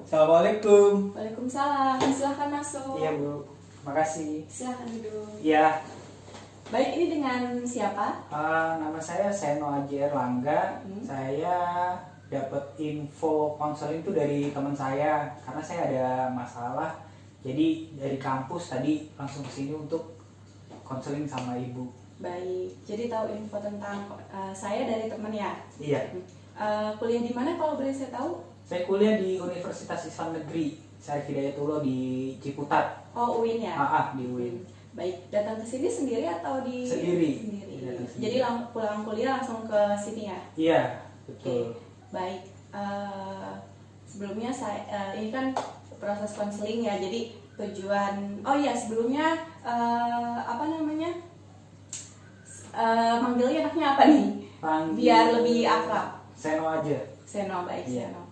Assalamualaikum. Waalaikumsalam, silahkan masuk. Iya Bu, makasih. Silahkan duduk. Iya, Baik, ini dengan siapa? nama saya Seno Aji Erlangga. Saya dapat info konseling itu dari teman saya karena saya ada masalah. Jadi dari kampus tadi langsung ke sini untuk konseling sama ibu. Baik, jadi tahu info tentang saya dari teman ya? Iya. Kuliah di mana kalau boleh saya tahu? Saya kuliah di Universitas Islam Negeri Syarif Hidayatullah di Ciputat. Oh, UIN ya? Di UIN. Baik, datang ke sini sendiri atau di? Sendiri. Jadi pulang kuliah langsung ke sini ya? Iya, Oke. betul. Baik, sebelumnya saya ini kan proses konseling ya, jadi tujuan. Oh iya, sebelumnya manggilnya enaknya apa nih? Biar lebih akrab. Seno aja. Seno, baik. Iya. Seno.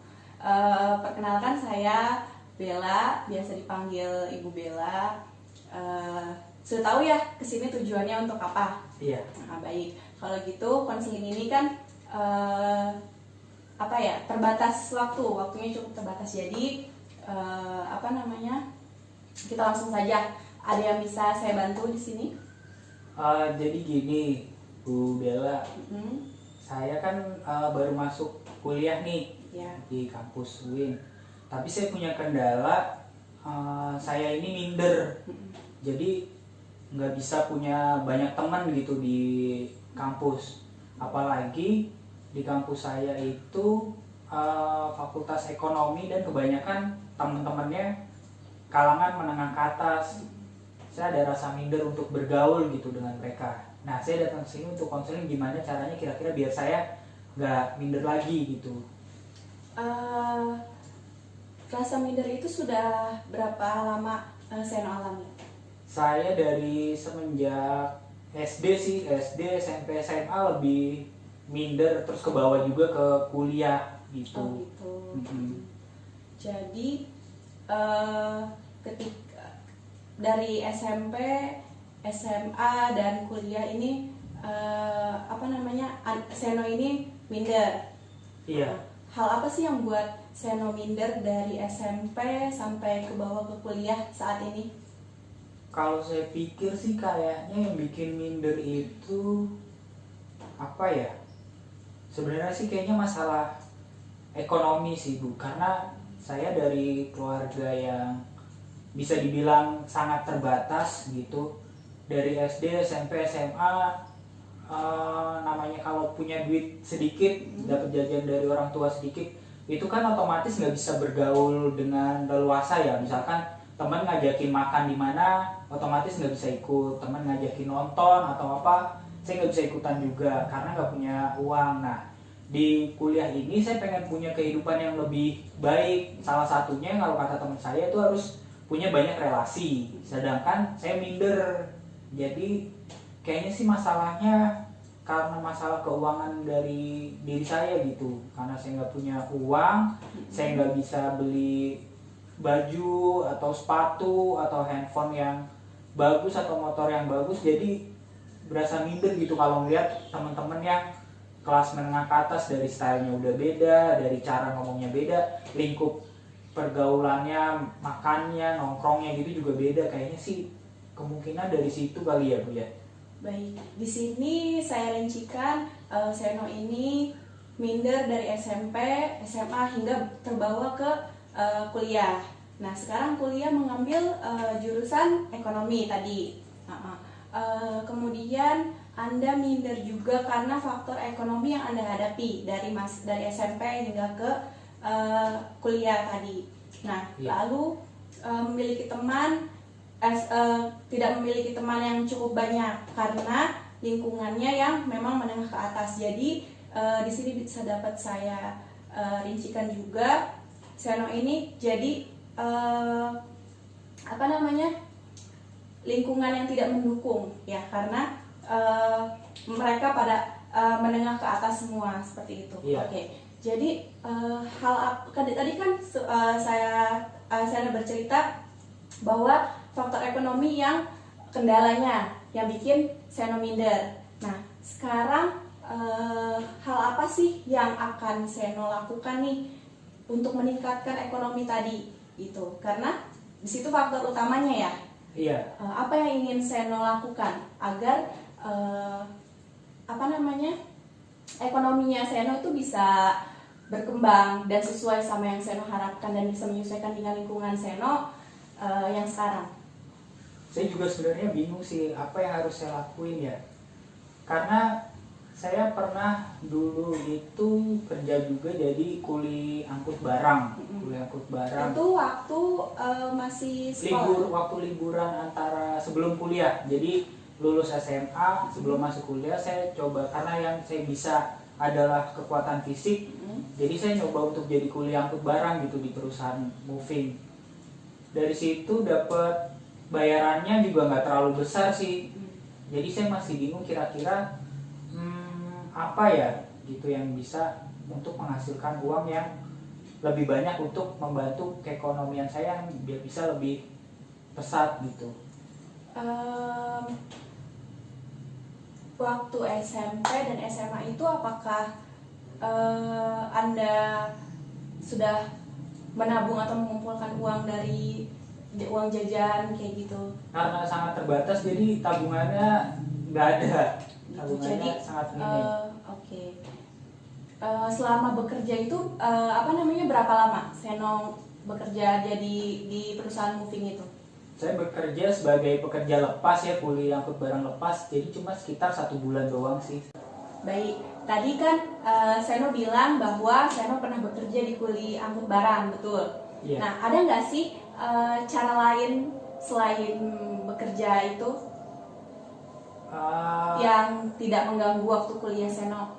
Perkenalkan, saya Bella, biasa dipanggil Ibu Bella. Sudah tahu ya kesini tujuannya untuk apa? Iya. Nah, baik. Kalau gitu konseling ini kan terbatas waktunya cukup terbatas. Jadi kita langsung saja. Ada yang bisa saya bantu di sini? Jadi gini, Bu Bella, saya kan baru masuk kuliah nih Ya. di kampus UIN. Tapi saya punya kendala, saya ini minder. Jadi nggak bisa punya banyak teman gitu di kampus. Apalagi di kampus saya itu fakultas ekonomi dan kebanyakan teman-temannya kalangan menengah ke atas. Saya ada rasa minder untuk bergaul gitu dengan mereka. Nah, saya datang ke sini untuk konseling gimana caranya kira-kira biar saya nggak minder lagi gitu. Rasa minder itu sudah berapa lama Seno alami? Saya dari semenjak SD sih, SD, SMP, SMA lebih minder, terus ke bawah juga ke kuliah gitu. Oh gitu. Jadi ketika dari SMP, SMA dan kuliah ini Seno ini minder. Iya. Hal apa sih yang buat Seno minder dari SMP sampai ke bawah ke kuliah saat ini? Kalau saya pikir sih kayaknya yang bikin minder itu apa ya? Sebenarnya sih kayaknya masalah ekonomi sih Bu, karena saya dari keluarga yang bisa dibilang sangat terbatas gitu. Dari SD, SMP, SMA, namanya kalau punya duit sedikit, dapat jajan dari orang tua sedikit, itu kan otomatis nggak bisa bergaul dengan leluasa ya. Misalkan teman ngajakin makan di mana, otomatis nggak bisa ikut. Teman ngajakin nonton atau apa, saya nggak bisa ikutan juga karena nggak punya uang. Nah, di kuliah ini saya pengen punya kehidupan yang lebih baik. Salah satunya kalau kata teman saya itu harus punya banyak relasi. Sedangkan saya minder. Jadi kayaknya sih masalahnya karena masalah keuangan dari diri saya gitu. Karena saya nggak punya uang, saya nggak bisa beli baju atau sepatu atau handphone yang bagus atau motor yang bagus. Jadi berasa minder gitu kalau ngeliat teman-teman yang kelas menengah ke atas, dari stylenya udah beda, dari cara ngomongnya beda, lingkup pergaulannya, makannya, nongkrongnya gitu juga beda. Kayaknya sih kemungkinan dari situ kali ya Bu ya. Baik, di sini saya rincikan Seno ini minder dari SMP, SMA hingga terbawa ke kuliah. Nah, sekarang kuliah mengambil jurusan ekonomi tadi. Kemudian Anda minder juga karena faktor ekonomi yang Anda hadapi dari SMP hingga ke kuliah tadi. Nah, lalu memiliki teman tidak memiliki teman yang cukup banyak karena lingkungannya yang memang menengah ke atas. Jadi di sini bisa dapat saya rincikan juga Seno ini jadi lingkungan yang tidak mendukung ya, karena mereka pada menengah ke atas semua seperti itu. Iya. Oke. Jadi tadi kan saya bercerita bahwa faktor ekonomi yang kendalanya yang bikin Seno minder. Nah, sekarang hal apa sih yang akan Seno lakukan nih untuk meningkatkan ekonomi tadi gitu. Karena di situ faktor utamanya ya. Iya. Apa yang ingin Seno lakukan agar ekonominya Seno itu bisa berkembang dan sesuai sama yang Seno harapkan dan bisa menyesuaikan dengan lingkungan Seno yang sekarang. Saya juga sebenarnya bingung sih apa yang harus saya lakuin ya. Karena saya pernah dulu itu kerja juga jadi kuli angkut barang. Kuli angkut barang. Itu waktu masih sekolah. Waktu liburan antara sebelum kuliah. Jadi lulus SMA sebelum masuk kuliah saya coba, karena yang saya bisa adalah kekuatan fisik. Jadi saya nyoba untuk jadi kuli angkut barang gitu di perusahaan moving. Dari situ dapat bayarannya juga nggak terlalu besar sih. Jadi saya masih bingung kira-kira apa ya gitu yang bisa untuk menghasilkan uang yang lebih banyak untuk membantu keekonomian saya biar bisa lebih pesat gitu. Waktu SMP dan SMA itu apakah Anda sudah menabung atau mengumpulkan uang dari uang jajan kayak gitu? Karena sangat terbatas jadi tabungannya nggak ada. Tabungannya Jadi sangat minim. Oke. Selama bekerja itu berapa lama Seno bekerja jadi di perusahaan moving itu? Saya bekerja sebagai pekerja lepas ya, kuli angkut barang lepas, jadi cuma sekitar 1 bulan doang sih. Baik, tadi kan Seno bilang bahwa Seno pernah bekerja di kuli angkut barang, betul? Iya. Nah, ada nggak sih cara lain selain bekerja itu yang tidak mengganggu waktu kuliah Seno?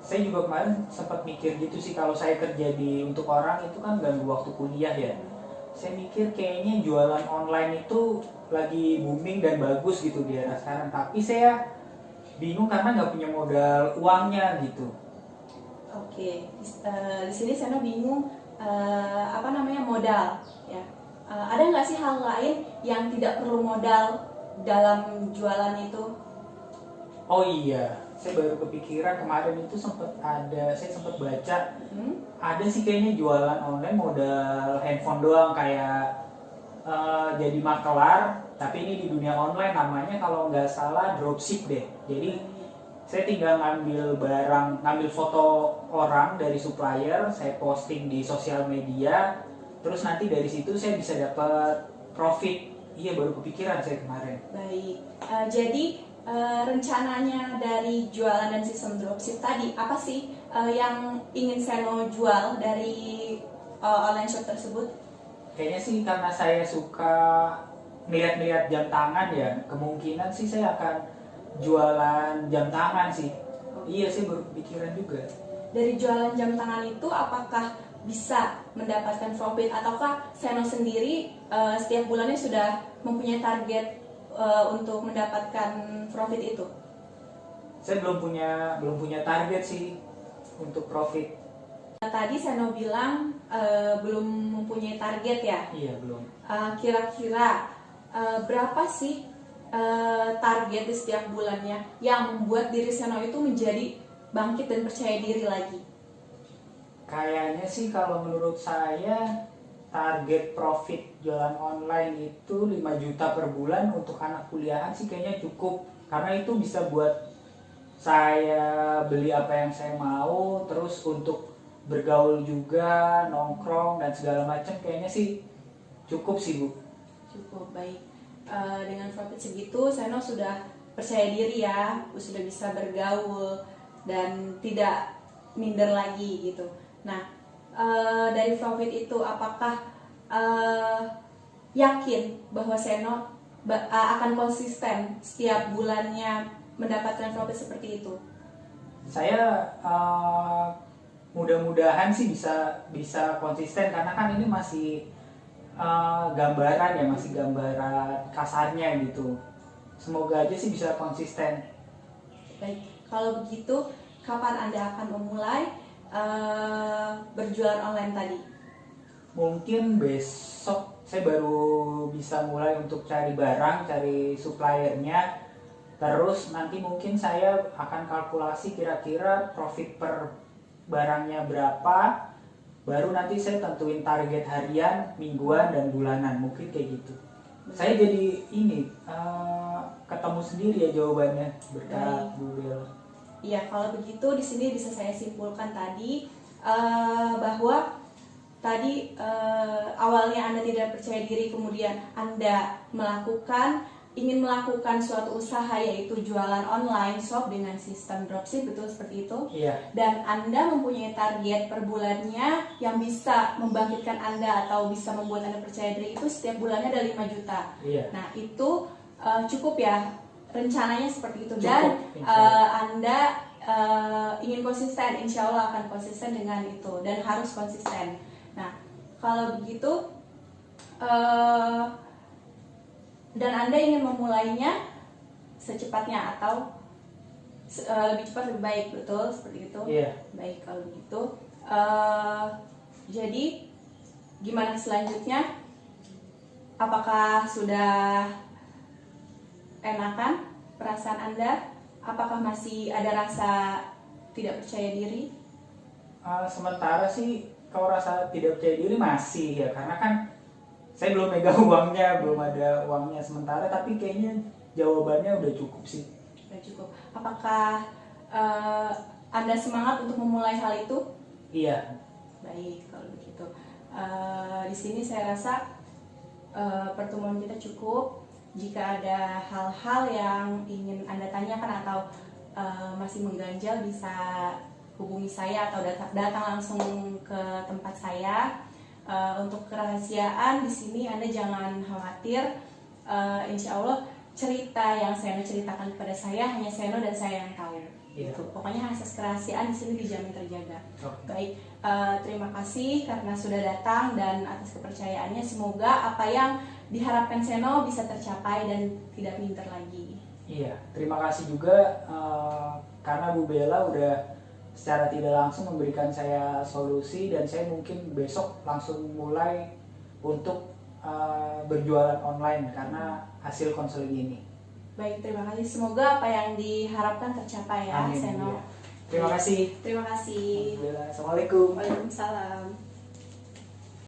Saya juga kemarin sempat mikir gitu sih, kalau saya kerja untuk orang itu kan ganggu waktu kuliah ya. Saya mikir kayaknya jualan online itu lagi booming dan bagus gitu di era sekarang, tapi saya bingung karena nggak punya modal uangnya gitu. Oke, di sini Seno bingung modal ya. Ada nggak sih hal lain yang tidak perlu modal dalam jualan itu? Oh iya, saya baru kepikiran kemarin itu saya sempat baca ada sih kayaknya jualan online modal handphone doang, kayak jadi makelar, tapi ini di dunia online, namanya kalau nggak salah dropship deh. Jadi saya tinggal ngambil foto orang dari supplier, saya posting di sosial media, terus nanti dari situ saya bisa dapat profit. Iya, baru kepikiran saya kemarin. Baik, jadi rencananya dari jualan dan sistem dropship tadi apa sih yang ingin Seno jual dari online shop tersebut? Kayaknya sih karena saya suka ngeliat-ngeliat jam tangan ya, kemungkinan sih saya akan jualan jam tangan sih. Iya, saya baru kepikiran juga. Dari jualan jam tangan itu apakah bisa mendapatkan profit, ataukah Seno sendiri setiap bulannya sudah mempunyai target untuk mendapatkan profit itu? Saya belum punya target sih untuk profit. Tadi Seno bilang belum mempunyai target ya? Iya, belum. Kira-kira berapa sih target di setiap bulannya yang membuat diri Seno itu menjadi bangkit dan percaya diri lagi? Kayaknya sih kalau menurut saya target profit jualan online itu 5 juta per bulan untuk anak kuliahan sih kayaknya cukup, karena itu bisa buat saya beli apa yang saya mau, terus untuk bergaul juga, nongkrong dan segala macam, kayaknya sih cukup sih Bu. Cukup, baik. Dengan profit segitu Seno sudah percaya diri ya, sudah bisa bergaul dan tidak minder lagi gitu. Nah, dari profit itu apakah yakin bahwa Seno akan konsisten setiap bulannya mendapatkan profit seperti itu? Saya mudah-mudahan sih bisa konsisten, karena kan ini masih gambaran ya, masih gambaran kasarnya gitu. Semoga aja sih bisa konsisten. Baik, kalau begitu kapan Anda akan memulai berjualan online tadi? Mungkin besok saya baru bisa mulai untuk cari barang, cari suppliernya. Terus nanti mungkin saya akan kalkulasi kira-kira profit per barangnya berapa. baru nanti saya tentuin target harian, mingguan, dan bulanan, mungkin kayak gitu. Saya jadi ini ketemu sendiri ya jawabannya berkat Bu Bella. Iya, kalau begitu di sini bisa saya simpulkan tadi bahwa tadi awalnya Anda tidak percaya diri, kemudian Anda ingin melakukan suatu usaha yaitu jualan online shop dengan sistem dropship, betul seperti itu? Iya. Dan Anda mempunyai target per bulannya yang bisa membangkitkan Anda atau bisa membuat Anda percaya diri itu setiap bulannya ada 5 juta. Iya. Nah, itu cukup ya, rencananya seperti itu. Cukup, Dan Anda ingin konsisten, insya Allah akan konsisten dengan itu dan harus konsisten. Nah, kalau begitu dan Anda ingin memulainya secepatnya atau lebih cepat lebih baik, betul seperti itu? Iya. Baik, kalau begitu jadi gimana selanjutnya? Apakah sudah enakan perasaan Anda? Apakah masih ada rasa tidak percaya diri? Sementara sih kalau rasa tidak percaya diri masih ya, karena kan saya belum megang uangnya, belum ada uangnya sementara, tapi kayaknya jawabannya udah cukup sih. Udah cukup. Apakah Anda semangat untuk memulai hal itu? Iya. Baik, kalau begitu. Di sini saya rasa pertemuan kita cukup. Jika ada hal-hal yang ingin Anda tanyakan atau masih mengganjal, bisa hubungi saya atau datang langsung ke tempat saya. Untuk kerahasiaan di sini Anda jangan khawatir. Insya Allah cerita yang Seno ceritakan kepada saya hanya Seno dan saya yang tahu. Iya. Gitu. Pokoknya akses kerahasiaan di sini dijamin terjaga. Okay. Baik, terima kasih karena sudah datang dan atas kepercayaannya. Semoga apa yang diharapkan Seno bisa tercapai dan tidak minder lagi. Iya, terima kasih juga karena Bu Bella udah secara tidak langsung memberikan saya solusi, dan saya mungkin besok langsung mulai untuk berjualan online karena hasil konseling ini. Baik, terima kasih. Semoga apa yang diharapkan tercapai ya, Amin. Seno. Iya. Terima kasih. Terima kasih. Assalamualaikum. Waalaikumsalam.